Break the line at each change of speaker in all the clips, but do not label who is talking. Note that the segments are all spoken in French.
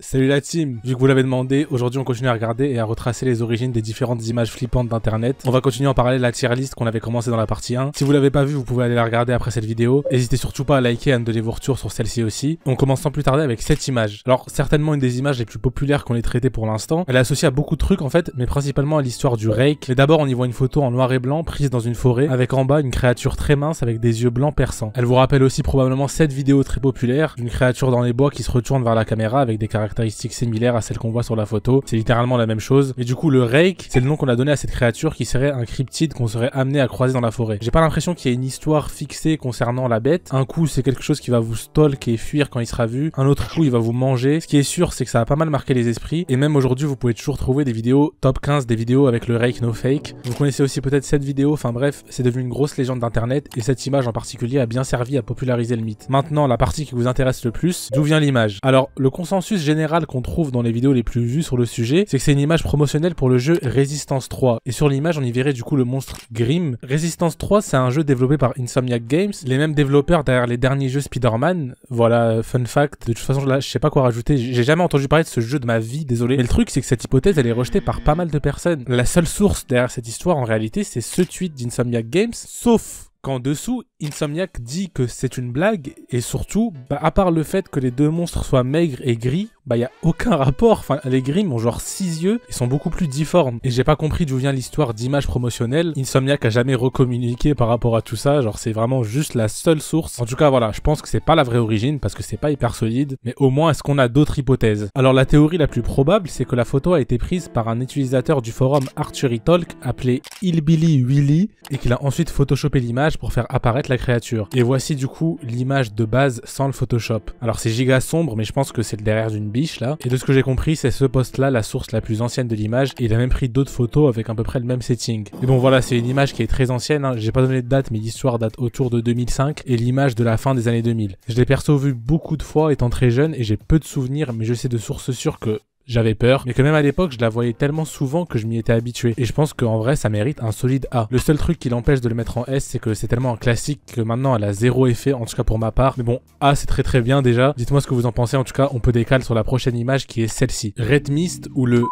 Salut la team, vu que vous l'avez demandé, aujourd'hui on continue à regarder et à retracer les origines des différentes images flippantes d'internet. On va continuer en parallèle la tier list qu'on avait commencé dans la partie 1. Si vous l'avez pas vu, vous pouvez aller la regarder après cette vidéo. N'hésitez surtout pas à liker et à me donner vos retours sur celle-ci aussi. On commence sans plus tarder avec cette image. Alors certainement une des images les plus populaires qu'on ait traitées pour l'instant. Elle est associée à beaucoup de trucs en fait, mais principalement à l'histoire du rake. Mais d'abord on y voit une photo en noir et blanc prise dans une forêt, avec en bas une créature très mince avec des yeux blancs perçants. Elle vous rappelle aussi probablement cette vidéo très populaire, d'une créature dans les bois qui se retourne vers la caméra avec des caractéristiques similaires à celle qu'on voit sur la photo. C'est littéralement la même chose. Et du coup le rake, c'est le nom qu'on a donné à cette créature qui serait un cryptide qu'on serait amené à croiser dans la forêt. J'ai pas l'impression qu'il y ait une histoire fixée concernant la bête. Un coup c'est quelque chose qui va vous stalk et fuir quand il sera vu. Un autre coup il va vous manger. Ce qui est sûr c'est que ça a pas mal marqué les esprits. Et même aujourd'hui vous pouvez toujours trouver des vidéos top 15 des vidéos avec le rake no fake. Vous connaissez aussi peut-être cette vidéo. Enfin bref, c'est devenu une grosse légende d'internet et cette image en particulier a bien servi à populariser le mythe. Maintenant la partie qui vous intéresse le plus, d'où vient l'image? Alors le consensus général qu'on trouve dans les vidéos les plus vues sur le sujet, c'est que c'est une image promotionnelle pour le jeu Resistance 3. Et sur l'image, on y verrait du coup le monstre Grimm. Resistance 3, c'est un jeu développé par Insomniac Games, les mêmes développeurs derrière les derniers jeux Spider-Man. Voilà, fun fact. De toute façon, là, je sais pas quoi rajouter. J'ai jamais entendu parler de ce jeu de ma vie, désolé. Mais le truc, c'est que cette hypothèse, elle est rejetée par pas mal de personnes. La seule source derrière cette histoire, en réalité, c'est ce tweet d'Insomniac Games, sauf qu'en dessous, Insomniac dit que c'est une blague, et surtout, à part le fait que les deux monstres soient maigres et gris, y a aucun rapport. Enfin, les Grimm ont genre 6 yeux et sont beaucoup plus difformes. Et j'ai pas compris d'où vient l'histoire d'image promotionnelle. Insomniac a jamais recommuniqué par rapport à tout ça, genre c'est vraiment juste la seule source. En tout cas, voilà, je pense que c'est pas la vraie origine parce que c'est pas hyper solide, mais au moins est-ce qu'on a d'autres hypothèses? Alors la théorie la plus probable, c'est que la photo a été prise par un utilisateur du forum ArcheryTalk appelé Hillbilly Willy et qu'il a ensuite photoshopé l'image pour faire apparaître la créature. Et voici du coup l'image de base sans le Photoshop. Alors c'est giga sombre, mais je pense que c'est le derrière d'une biche là. Et de ce que j'ai compris, c'est ce post là la source la plus ancienne de l'image et il a même pris d'autres photos avec à peu près le même setting. Et bon voilà, c'est une image qui est très ancienne, hein. J'ai pas donné de date mais l'histoire date autour de 2005 et l'image de la fin des années 2000. Je l'ai perso vu beaucoup de fois étant très jeune et j'ai peu de souvenirs, mais je sais de sources sûres que j'avais peur, mais que même à l'époque je la voyais tellement souvent que je m'y étais habitué. Et je pense qu'en vrai ça mérite un solide A. Le seul truc qui l'empêche de le mettre en S, c'est que c'est tellement un classique que maintenant elle a zéro effet, en tout cas pour ma part. Mais bon, A c'est très bien déjà. Dites-moi ce que vous en pensez, en tout cas on peut décaler sur la prochaine image qui est celle-ci. Red Mist ou le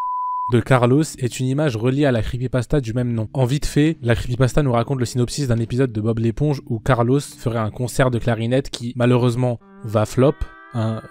de Carlos est une image reliée à la creepypasta du même nom. En vite fait, la creepypasta nous raconte le synopsis d'un épisode de Bob l'éponge où Carlos ferait un concert de clarinette qui malheureusement va flop.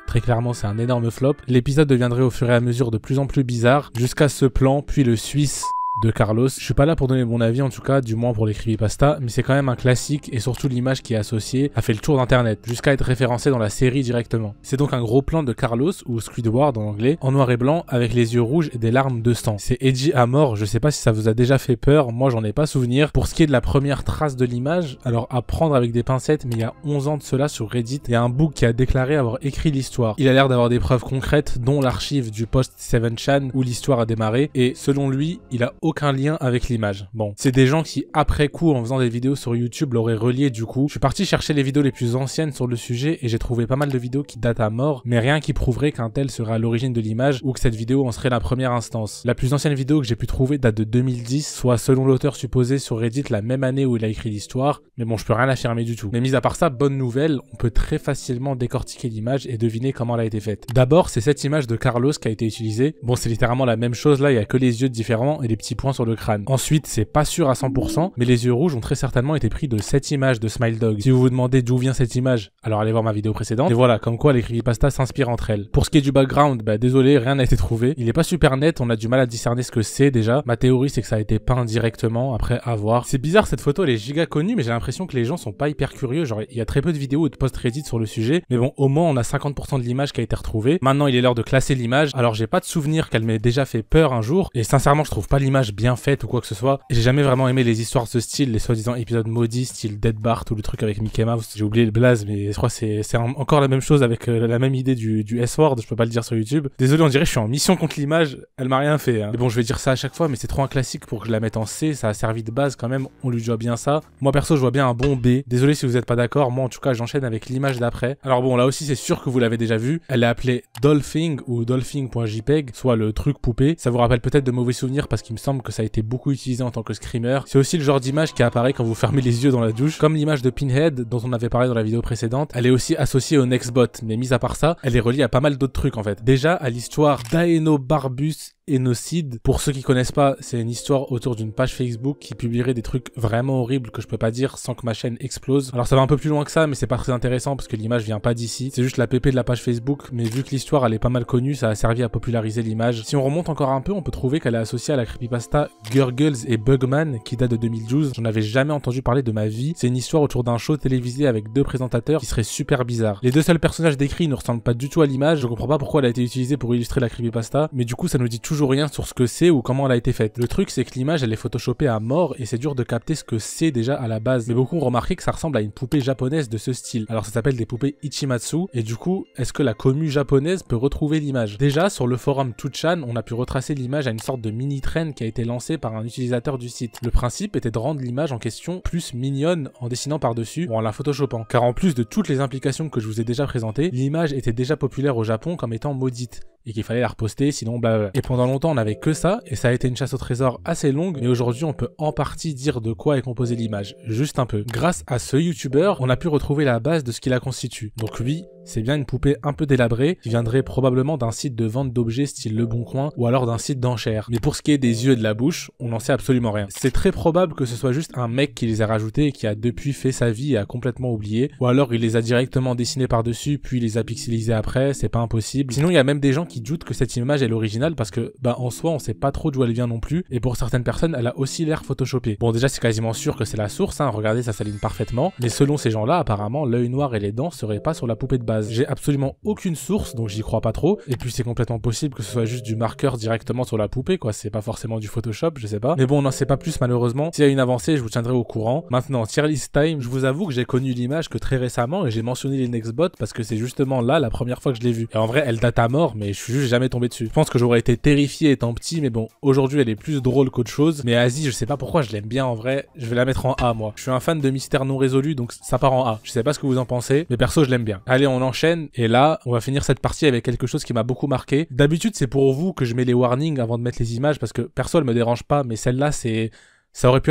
Très clairement c'est un énorme flop. L'épisode deviendrait au fur et à mesure de plus en plus bizarre jusqu'à ce plan puis le Suisse de Carlos. Je suis pas là pour donner mon avis en tout cas, du moins pour les creepypasta, mais c'est quand même un classique et surtout l'image qui est associée a fait le tour d'internet, jusqu'à être référencée dans la série directement. C'est donc un gros plan de Carlos, ou Squidward en anglais, en noir et blanc avec les yeux rouges et des larmes de sang. C'est edgy à mort, je sais pas si ça vous a déjà fait peur, moi j'en ai pas souvenir. Pour ce qui est de la première trace de l'image, alors à prendre avec des pincettes, mais il y a 11 ans de cela sur Reddit, il y a un book qui a déclaré avoir écrit l'histoire. Il a l'air d'avoir des preuves concrètes, dont l'archive du post 7chan où l'histoire a démarré, et selon lui, il a aucun lien avec l'image. Bon, c'est des gens qui après coup en faisant des vidéos sur YouTube l'auraient relié du coup. Je suis parti chercher les vidéos les plus anciennes sur le sujet et j'ai trouvé pas mal de vidéos qui datent à mort, mais rien qui prouverait qu'un tel serait à l'origine de l'image ou que cette vidéo en serait la première instance. La plus ancienne vidéo que j'ai pu trouver date de 2010, soit selon l'auteur supposé sur Reddit la même année où il a écrit l'histoire, mais bon je peux rien affirmer du tout. Mais mis à part ça, bonne nouvelle, on peut très facilement décortiquer l'image et deviner comment elle a été faite. D'abord c'est cette image de Carlos qui a été utilisée. Bon c'est littéralement la même chose là, il y a que les yeux différents et des petits points sur le crâne. Ensuite, c'est pas sûr à 100%, mais les yeux rouges ont très certainement été pris de cette image de Smile Dog. Si vous vous demandez d'où vient cette image, alors allez voir ma vidéo précédente. Et voilà, comme quoi les creepypastas s'inspirent entre elles. Pour ce qui est du background, désolé, rien n'a été trouvé. Il est pas super net, on a du mal à discerner ce que c'est déjà. Ma théorie, c'est que ça a été peint directement, après à voir. C'est bizarre, cette photo, elle est giga connue, mais j'ai l'impression que les gens sont pas hyper curieux. Genre, il y a très peu de vidéos ou de posts Reddit sur le sujet, mais bon, au moins on a 50% de l'image qui a été retrouvée. Maintenant, il est l'heure de classer l'image. Alors, j'ai pas de souvenir qu'elle m'ait déjà fait peur un jour, et sincèrement, je trouve pas l'image bien faite ou quoi que ce soit. J'ai jamais vraiment aimé les histoires de ce style, les soi-disant épisodes maudits, style Dead Bart ou le truc avec Mickey Mouse. J'ai oublié le blaze, mais je crois que c'est encore la même chose avec la même idée du S-word, je peux pas le dire sur YouTube. Désolé, on dirait que je suis en mission contre l'image, elle m'a rien fait. Hein. Mais bon, je vais dire ça à chaque fois, mais c'est trop un classique pour que je la mette en C, ça a servi de base quand même, on lui doit bien ça. Moi perso, je vois bien un bon B. Désolé si vous êtes pas d'accord, moi en tout cas, j'enchaîne avec l'image d'après. Alors bon, là aussi c'est sûr que vous l'avez déjà vu, elle est appelée Dolphing ou Dolphing.jpg, soit le truc poupée. Ça vous rappelle peut-être de mauvais souvenirs parce qu'il me semble semble que ça a été beaucoup utilisé en tant que screamer. C'est aussi le genre d'image qui apparaît quand vous fermez les yeux dans la douche, comme l'image de Pinhead dont on avait parlé dans la vidéo précédente. Elle est aussi associée au Nextbot, mais mis à part ça, elle est reliée à pas mal d'autres trucs en fait. Déjà à l'histoire d'Aenobarbus Enocide. Pour ceux qui connaissent pas, c'est une histoire autour d'une page Facebook qui publierait des trucs vraiment horribles que je peux pas dire sans que ma chaîne explose. Alors ça va un peu plus loin que ça, mais c'est pas très intéressant parce que l'image vient pas d'ici. C'est juste la pp de la page Facebook, mais vu que l'histoire elle est pas mal connue, ça a servi à populariser l'image. Si on remonte encore un peu, on peut trouver qu'elle est associée à la creepypasta Gurgles et Bugman qui date de 2012. J'en avais jamais entendu parler de ma vie. C'est une histoire autour d'un show télévisé avec deux présentateurs qui serait super bizarre. Les deux seuls personnages décrits ne ressemblent pas du tout à l'image. Je comprends pas pourquoi elle a été utilisée pour illustrer la creepypasta, mais du coup ça nous dit toujours rien sur ce que c'est ou comment elle a été faite. Le truc c'est que l'image elle est photoshopée à mort et c'est dur de capter ce que c'est déjà à la base. Mais beaucoup ont remarqué que ça ressemble à une poupée japonaise de ce style. Alors ça s'appelle des poupées Ichimatsu et du coup est-ce que la commu japonaise peut retrouver l'image? Déjà sur le forum 2chan on a pu retracer l'image à une sorte de mini trend qui a été lancée par un utilisateur du site. Le principe était de rendre l'image en question plus mignonne en dessinant par-dessus ou en la photoshopant. Car en plus de toutes les implications que je vous ai déjà présentées, l'image était déjà populaire au Japon comme étant maudite et qu'il fallait la reposter sinon blablabla. Et pendant longtemps on avait que ça et ça a été une chasse au trésor assez longue, mais aujourd'hui on peut en partie dire de quoi est composée l'image, juste un peu. Grâce à ce youtubeur, on a pu retrouver la base de ce qui la constitue. Donc oui, c'est bien une poupée un peu délabrée qui viendrait probablement d'un site de vente d'objets style Le Bon Coin ou alors d'un site d'enchères. Mais pour ce qui est des yeux et de la bouche, on n'en sait absolument rien. C'est très probable que ce soit juste un mec qui les a rajoutés et qui a depuis fait sa vie et a complètement oublié, ou alors il les a directement dessinés par-dessus puis il les a pixelisés après, c'est pas impossible. Sinon il y a même des gens qui doutent que cette image est l'original parce que en soi on sait pas trop d'où elle vient non plus et pour certaines personnes elle a aussi l'air photoshopée. Bon déjà c'est quasiment sûr que c'est la source, hein, regardez ça s'aligne parfaitement, mais selon ces gens-là apparemment l'œil noir et les dents seraient pas sur la poupée de base. J'ai absolument aucune source donc j'y crois pas trop et puis c'est complètement possible que ce soit juste du marqueur directement sur la poupée quoi, c'est pas forcément du Photoshop, je sais pas. Mais bon on n'en sait pas plus malheureusement, s'il y a une avancée je vous tiendrai au courant. Maintenant tier list time, je vous avoue que j'ai connu l'image que très récemment et j'ai mentionné les Nextbot parce que c'est justement là la première fois que je l'ai vue. Et en vrai elle date à mort mais je suis juste jamais tombé dessus. Je pense que j'aurais été terrifié étant petit mais bon aujourd'hui elle est plus drôle qu'autre chose. Mais Asie je sais pas pourquoi je l'aime bien en vrai, je vais la mettre en A moi. Je suis un fan de mystères non résolus donc ça part en A. Je sais pas ce que vous en pensez mais perso je l'aime bien. Allez on enchaîne et là on va finir cette partie avec quelque chose qui m'a beaucoup marqué. D'habitude c'est pour vous que je mets les warnings avant de mettre les images parce que perso elle me dérange pas mais celle-là c'est... Ça aurait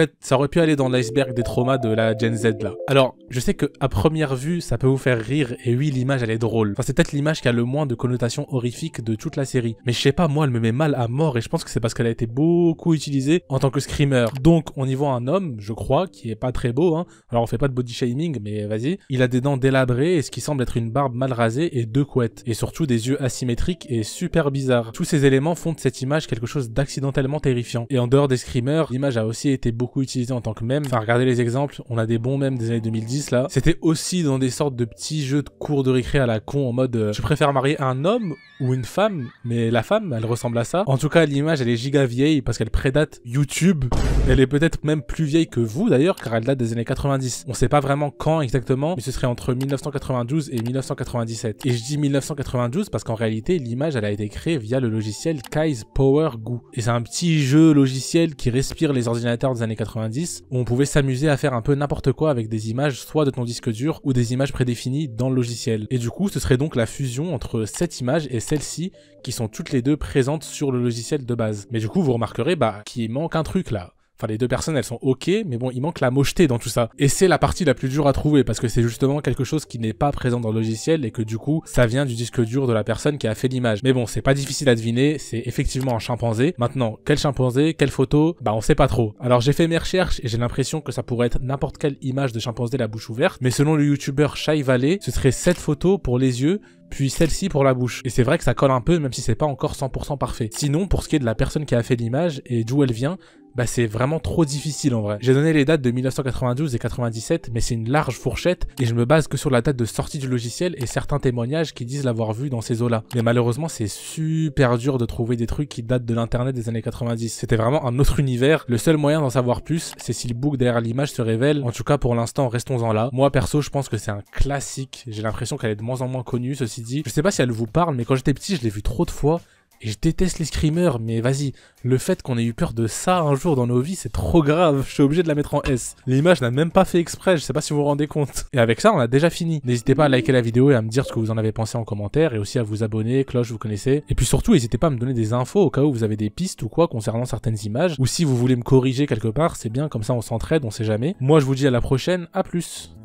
pu aller dans l'iceberg des traumas de la Gen Z là. Alors, je sais que à première vue, ça peut vous faire rire, et oui, l'image elle est drôle. Enfin, c'est peut-être l'image qui a le moins de connotations horrifiques de toute la série. Mais je sais pas, moi, elle me met mal à mort, et je pense que c'est parce qu'elle a été beaucoup utilisée en tant que screamer. Donc, on y voit un homme, je crois, qui est pas très beau, hein. Alors, on fait pas de body shaming, mais vas-y. Il a des dents délabrées, et ce qui semble être une barbe mal rasée, et deux couettes. Et surtout des yeux asymétriques et super bizarres. Tous ces éléments font de cette image quelque chose d'accidentellement terrifiant. Et en dehors des screamers, l'image a aussi été beaucoup utilisé en tant que mème. Enfin, regardez les exemples, on a des bons mèmes des années 2010 là. C'était aussi dans des sortes de petits jeux de cours de récré à la con en mode je préfère marier un homme ou une femme, mais la femme elle ressemble à ça. En tout cas l'image elle est giga vieille parce qu'elle prédate YouTube. Elle est peut-être même plus vieille que vous d'ailleurs car elle date des années 90. On sait pas vraiment quand exactement, mais ce serait entre 1992 et 1997. Et je dis 1992 parce qu'en réalité l'image elle a été créée via le logiciel Kai's Power Goo. Et c'est un petit jeu logiciel qui respire les ordinateurs des années 90 où on pouvait s'amuser à faire un peu n'importe quoi avec des images soit de ton disque dur ou des images prédéfinies dans le logiciel. Et du coup ce serait donc la fusion entre cette image et celle-ci qui sont toutes les deux présentes sur le logiciel de base. Mais du coup vous remarquerez qu'il manque un truc là. Enfin, les deux personnes, elles sont ok, mais bon, il manque la mocheté dans tout ça. Et c'est la partie la plus dure à trouver, parce que c'est justement quelque chose qui n'est pas présent dans le logiciel, et que du coup, ça vient du disque dur de la personne qui a fait l'image. Mais bon, c'est pas difficile à deviner, c'est effectivement un chimpanzé. Maintenant, quel chimpanzé, quelle photo, on sait pas trop. Alors j'ai fait mes recherches, et j'ai l'impression que ça pourrait être n'importe quelle image de chimpanzé la bouche ouverte, mais selon le youtubeur Shai Valley, ce serait cette photo pour les yeux, puis celle-ci pour la bouche. Et c'est vrai que ça colle un peu, même si c'est pas encore 100% parfait. Sinon, pour ce qui est de la personne qui a fait l'image, et d'où elle vient, c'est vraiment trop difficile en vrai. J'ai donné les dates de 1992 et 97, mais c'est une large fourchette et je me base que sur la date de sortie du logiciel et certains témoignages qui disent l'avoir vu dans ces eaux-là. Mais malheureusement, c'est super dur de trouver des trucs qui datent de l'internet des années 90. C'était vraiment un autre univers. Le seul moyen d'en savoir plus, c'est si le bouc derrière l'image se révèle. En tout cas, pour l'instant, restons-en là. Moi, perso, je pense que c'est un classique. J'ai l'impression qu'elle est de moins en moins connue, ceci dit. Je sais pas si elle vous parle, mais quand j'étais petit, je l'ai vue trop de fois. Et je déteste les screamers, mais vas-y, le fait qu'on ait eu peur de ça un jour dans nos vies, c'est trop grave, je suis obligé de la mettre en S. L'image n'a même pas fait exprès, je sais pas si vous vous rendez compte. Et avec ça, on a déjà fini. N'hésitez pas à liker la vidéo et à me dire ce que vous en avez pensé en commentaire, et aussi à vous abonner, cloche, vous connaissez. Et puis surtout, n'hésitez pas à me donner des infos au cas où vous avez des pistes ou quoi concernant certaines images, ou si vous voulez me corriger quelque part, c'est bien, comme ça on s'entraide, on sait jamais. Moi je vous dis à la prochaine, à plus.